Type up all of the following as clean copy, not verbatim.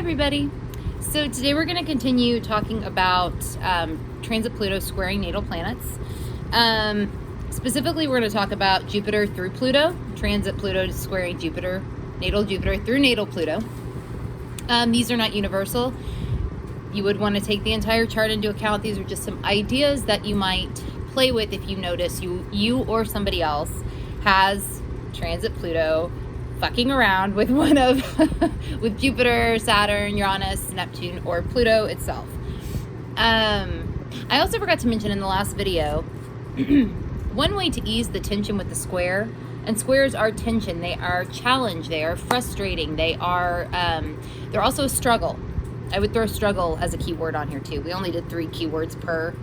everybody. So today we're going to continue talking about transit Pluto squaring natal planets. Specifically, we're going to talk about Jupiter through Pluto, transit Pluto squaring Jupiter through natal Pluto. These are not universal. You would want to take the entire chart into account. These are just some ideas that you might play with if you notice you or somebody else has transit Pluto fucking around with one of with Jupiter, Saturn, Uranus, Neptune, or Pluto itself. I also forgot to mention in the last video one way to ease the tension with the square, and squares are tension, they are challenge, they are frustrating, they are they're also a struggle. I would throw struggle as a keyword on here too. We only did 3 keywords per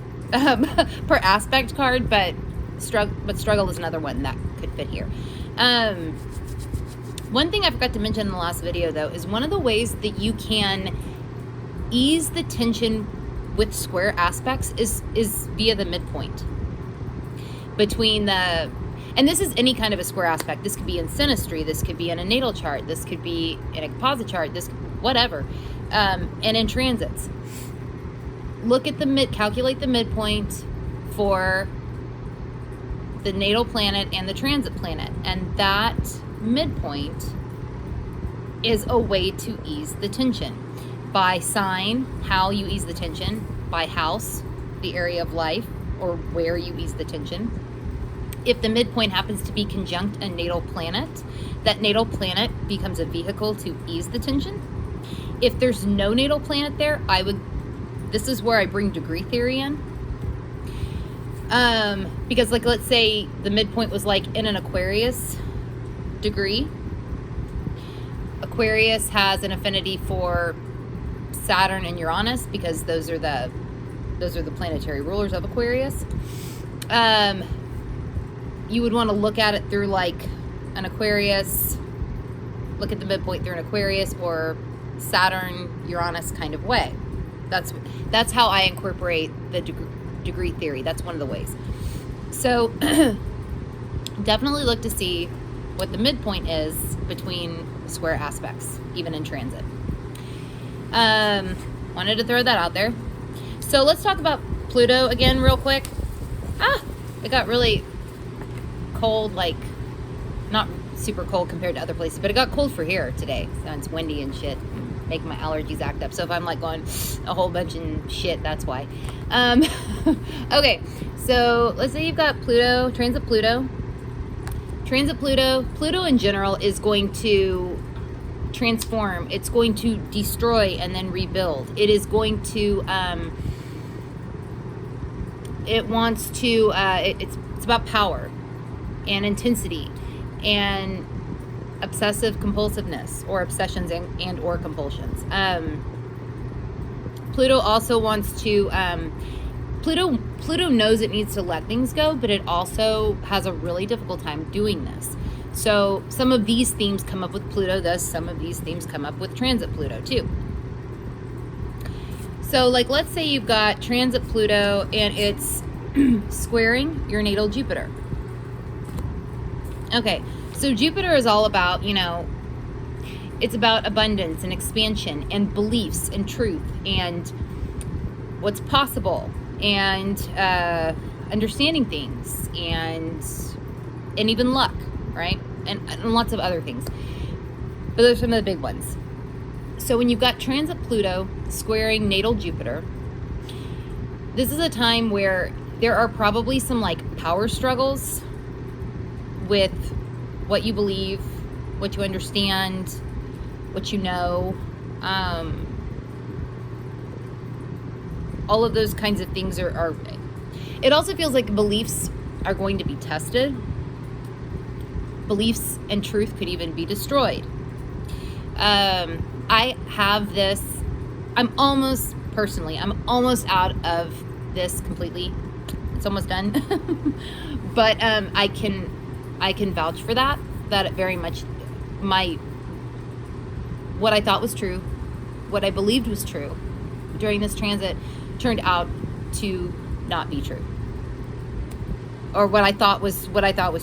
per aspect card, but struggle is another one that could fit here. One thing I forgot to mention in the last video, though, is one of the ways that you can ease the tension with square aspects is via the midpoint between the, and this is any kind of a square aspect. This could be in synastry, this could be in a natal chart, this could be in a composite chart, this whatever, and in transits. Look at calculate the midpoint for the natal planet and the transit planet, and that midpoint is a way to ease the tension. By sign, how you ease the tension, by house, the area of life or where you ease the tension. If the midpoint happens to be conjunct a natal planet, that natal planet becomes a vehicle to ease the tension. If there's no natal planet there, this is where I bring degree theory in. Because like, let's say the midpoint was like in an Aquarius degree. Aquarius has an affinity for Saturn and Uranus because those are the planetary rulers of Aquarius. You would want to look at it through like an Aquarius, look at the midpoint through an Aquarius or Saturn Uranus kind of way. That's how I incorporate the degree theory. That's one of the ways. So definitely look to see what the midpoint is between square aspects, even in transit. Wanted to throw that out there. So let's talk about Pluto again real quick. It got really cold, like not super cold compared to other places, but it got cold for here today. So it's windy and shit, making my allergies act up. So if I'm like going a whole bunch of shit, that's why. Okay, so let's say you've got Pluto, transit Pluto. Pluto in general is going to transform. It's going to destroy and then rebuild. It is going to, it's about power and intensity and obsessive compulsiveness or obsessions and or compulsions. Pluto also wants to, Pluto knows it needs to let things go, but it also has a really difficult time doing this. So some of these themes come up with Pluto, thus some of these themes come up with transit Pluto too. So like, let's say you've got transit Pluto and it's squaring your natal Jupiter. Okay, so Jupiter is all about, it's about abundance and expansion and beliefs and truth and what's possible and understanding things and even luck, right? And lots of other things. But those are some of the big ones. So when you've got transit Pluto squaring natal Jupiter, this is a time where there are probably some like power struggles with what you believe, what you understand, what you know. All of those kinds of things are it also feels like beliefs are going to be tested. Beliefs and truth could even be destroyed. I have this, I'm almost out of this completely. It's almost done. But I can vouch for that it very much what I thought was true, what I believed was true during this transit turned out to not be true. Or what I thought was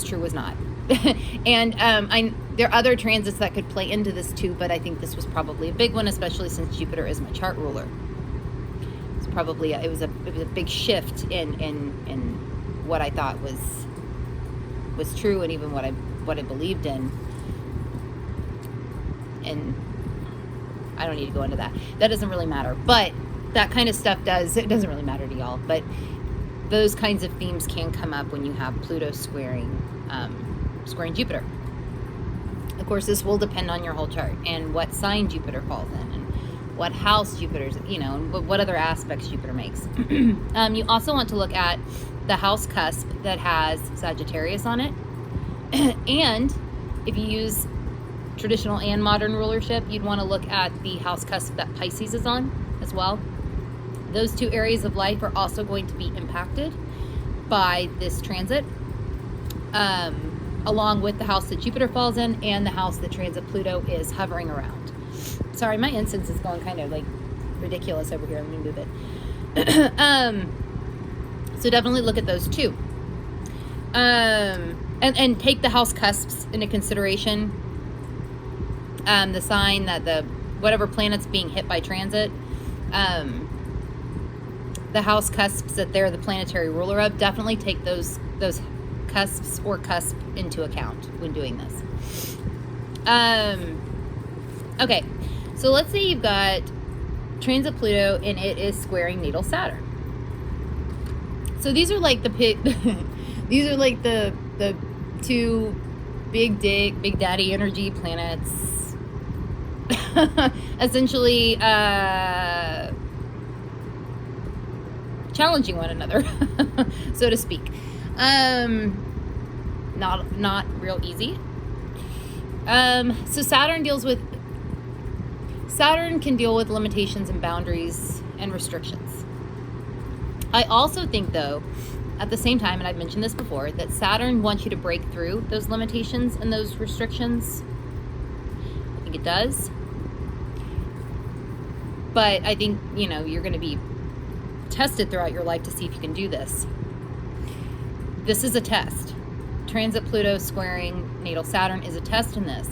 true was not. And There are other transits that could play into this too, but I think this was probably a big one, especially since Jupiter is my chart ruler. It's probably it was a big shift in what I thought was true, and even what I believed in. And I don't need to go into that. That doesn't really matter. But that kind of stuff it doesn't really matter to y'all. But those kinds of themes can come up when you have Pluto squaring Jupiter. Of course, this will depend on your whole chart and what sign Jupiter falls in, and what house Jupiter's, and what other aspects Jupiter makes. You also want to look at the house cusp that has Sagittarius on it. And if you use traditional and modern rulership, you'd want to look at the house cusp that Pisces is on as well. Those two areas of life are also going to be impacted by this transit, along with the house that Jupiter falls in and the house that transit Pluto is hovering around. Sorry, my incense is going kind of like ridiculous over here. I'm going to move it. So definitely look at those two. And take the house cusps into consideration. The sign that whatever planet's being hit by transit, the house cusps that they're the planetary ruler of, definitely take those cusps or cusp into account when doing this. Okay, so let's say you've got transit Pluto and it is squaring natal Saturn. So these are like these are like the two big daddy energy planets, essentially challenging one another, so to speak. Not real easy. So Saturn can deal with limitations and boundaries and restrictions. I also think, though, at the same time, and I've mentioned this before, that Saturn wants you to break through those limitations and those restrictions. I think it does. But I think, you're going to be tested throughout your life to see if you can do this. This is a test. Transit Pluto squaring natal Saturn is a test in this.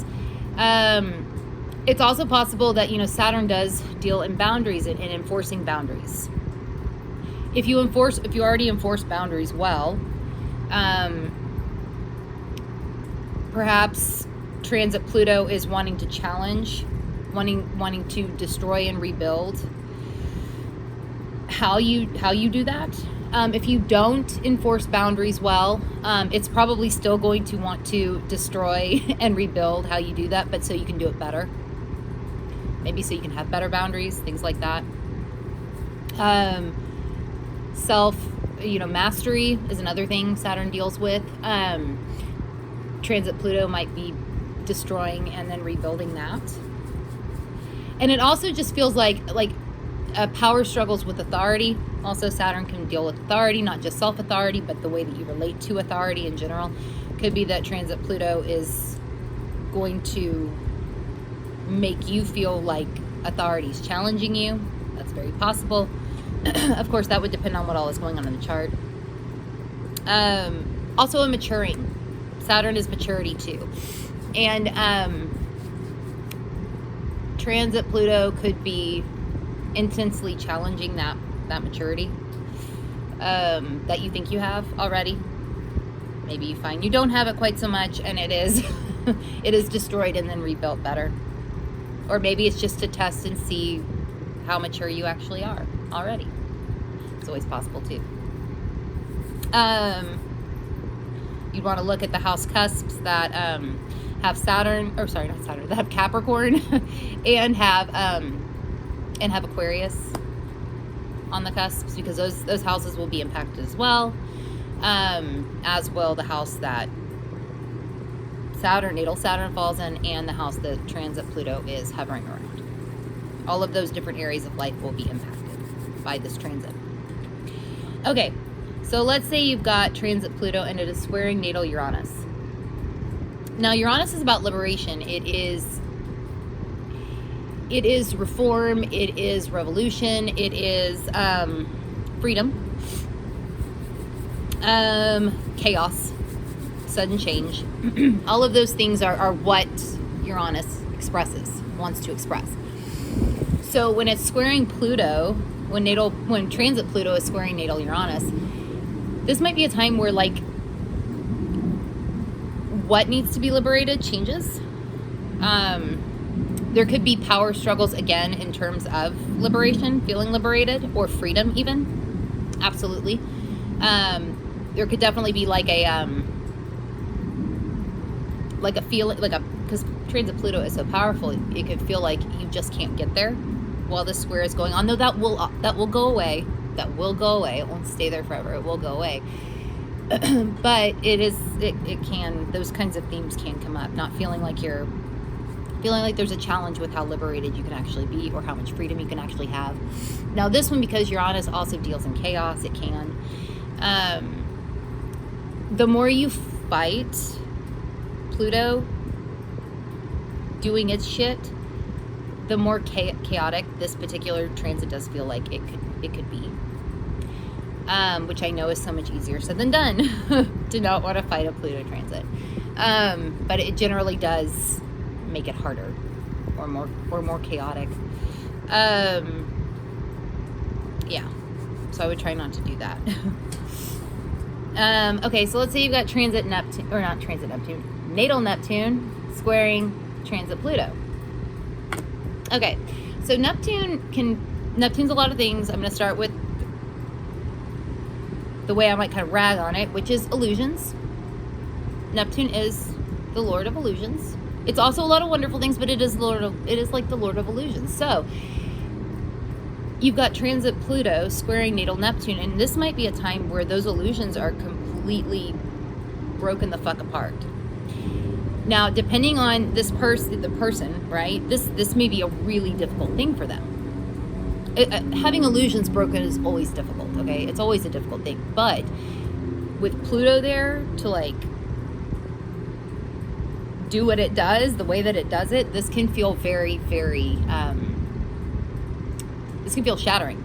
It's also possible that, Saturn does deal in boundaries and enforcing boundaries. If you already enforce boundaries well, perhaps transit Pluto is wanting to challenge, wanting to destroy and rebuild how you do that. If you don't enforce boundaries well, it's probably still going to want to destroy and rebuild how you do that, but so you can do it better. Maybe so you can have better boundaries, things like that. Mastery is another thing Saturn deals with. Transit Pluto might be destroying and then rebuilding that. And it also just feels like power struggles with authority. Also, Saturn can deal with authority, not just self-authority, but the way that you relate to authority in general. Could be that transit Pluto is going to make you feel like authority is challenging you. That's very possible. Of course, that would depend on what all is going on in the chart. Also, a maturing. Saturn is maturity too. And transit Pluto could be intensely challenging that maturity that you think you have already. Maybe you find you don't have it quite so much, and it is destroyed and then rebuilt better. Or maybe it's just to test and see how mature you actually are already. It's always possible too. You'd want to look at the house cusps that have that have Capricorn and have Aquarius on the cusps, because those houses will be impacted as well, as will the house that natal Saturn falls in, and the house that transit Pluto is hovering around. All of those different areas of life will be impacted by this transit. Okay, so let's say you've got transit Pluto and it is squaring natal Uranus. Now, Uranus is about liberation. It is reform. It is revolution. It is freedom. Chaos. sudden change. All of those things are what Uranus wants to express. So when it's squaring Pluto, when transit Pluto is squaring natal Uranus, this might be a time where like what needs to be liberated changes. There could be power struggles again in terms of liberation, feeling liberated, or freedom even. Absolutely. There could definitely be like a feeling, because transit Pluto is so powerful, it could feel like you just can't get there while this square is going on. Though that will go away. That will go away. It won't stay there forever. It will go away. But it can, those kinds of themes can come up. Not feeling like there's a challenge with how liberated you can actually be, or how much freedom you can actually have. Now this one, because Uranus also deals in chaos, it can. The more you fight Pluto doing its shit, the more chaotic this particular transit does feel like it could be. Which I know is so much easier said than done to not want to fight a Pluto transit. But it generally does make it harder or more chaotic. Yeah. So I would try not to do that. Okay, so let's say you've got natal Neptune squaring transit Pluto. Okay, so Neptune's a lot of things. I'm going to start with the way I might kind of rag on it, which is illusions. Neptune is the Lord of illusions. It's also a lot of wonderful things, but it is like the Lord of illusions. So you've got transit Pluto squaring natal Neptune, and this might be a time where those illusions are completely broken the fuck apart. Now, depending on the person, right? This may be a really difficult thing for them. Having illusions broken is always difficult, okay? It's always a difficult thing. But with Pluto there to like do what it does, the way that it does it, this can feel very, very, this can feel shattering.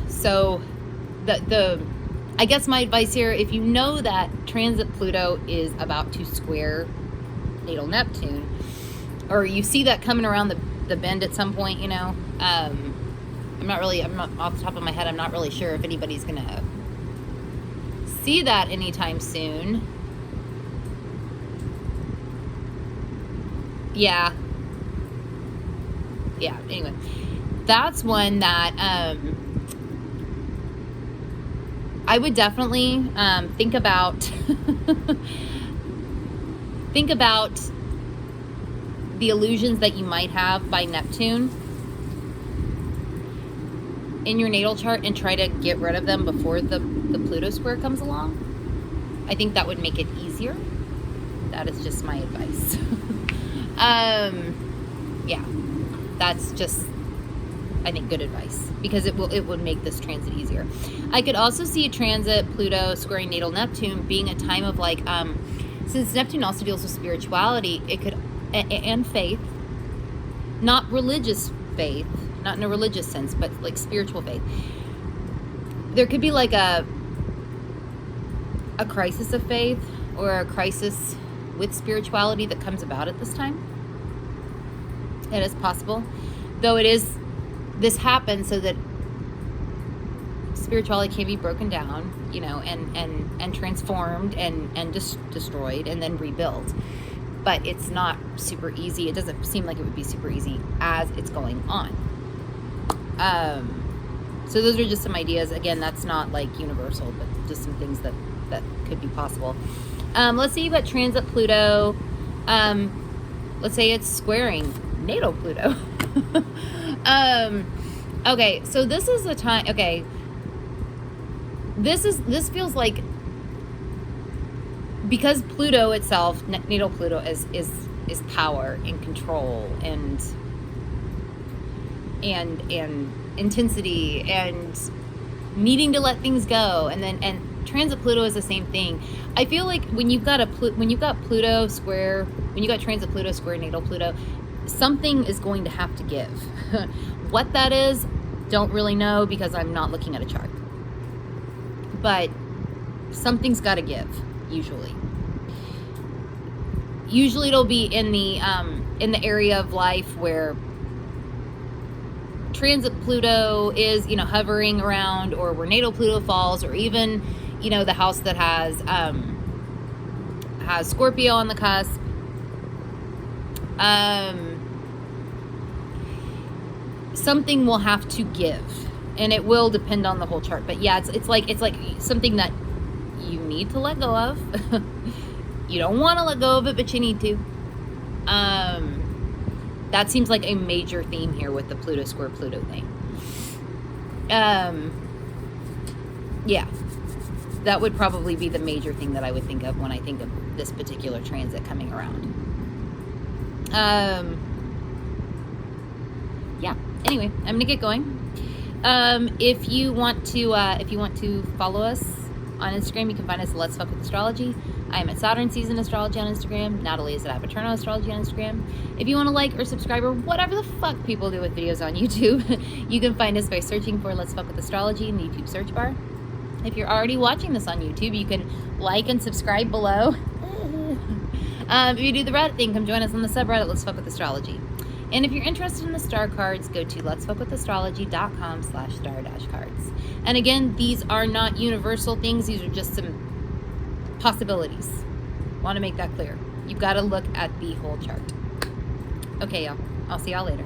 So I guess my advice here, if you know that transit Pluto is about to square natal Neptune, or you see that coming around the bend at some point, you know, I'm not off the top of my head, I'm not really sure if anybody's gonna see that anytime soon. Yeah, anyway, that's one that I would definitely think about the illusions that you might have by Neptune in your natal chart and try to get rid of them before the Pluto square comes along. I think that would make it easier. That is just my advice. Yeah, that's just, I think, good advice, because it would make this transit easier. I could also see a transit Pluto squaring natal Neptune being a time of like, since Neptune also deals with spirituality, it could, and faith, not religious faith, not in a religious sense, but like spiritual faith. There could be like a crisis of faith, or a crisis with spirituality that comes about at this time. It is possible, though this happens so that spirituality can be broken down, you know, and transformed and destroyed and then rebuilt. But it's not super easy. It doesn't seem like it would be super easy as it's going on. So those are just some ideas. Again, that's not like universal, but just some things that could be possible. Let's say you've got transit Pluto. Let's say it's squaring natal Pluto. Okay, so this is a time, okay, this feels like, because Pluto itself, natal Pluto is power and control and intensity and needing to let things go, and transit Pluto is the same thing. I feel like when you've got Pluto square, when you got transit Pluto square natal Pluto, something is going to have to give. What that is, don't really know, because I'm not looking at a chart. But something's got to give, usually. Usually it'll be in the area of life where transit Pluto is, hovering around, or where natal Pluto falls, or even, the house that has Scorpio on the cusp. Something will have to give, and it will depend on the whole chart. But yeah, it's like something that you need to let go of. You don't want to let go of it, but you need to. That seems like a major theme here with the Pluto square Pluto thing. Yeah, that would probably be the major thing that I would think of when I think of this particular transit coming around. Yeah. Anyway, I'm gonna get going. If you want to follow us on Instagram, you can find us at Let's Fuck With Astrology. I am at Saturn Season Astrology on Instagram. Natalie is at Paternal Astrology on Instagram. If you want to like or subscribe or whatever the fuck people do with videos on YouTube, you can find us by searching for Let's Fuck With Astrology in the YouTube search bar. If you're already watching this on YouTube, you can like and subscribe below. If you do the Reddit thing, come join us on the subreddit Let's Fuck With Astrology. And if you're interested in the star cards, go to letsfuckwithastrology.com/star-cards. And again, these are not universal things. These are just some possibilities. Want to make that clear. You've got to look at the whole chart. Okay, y'all. I'll see y'all later.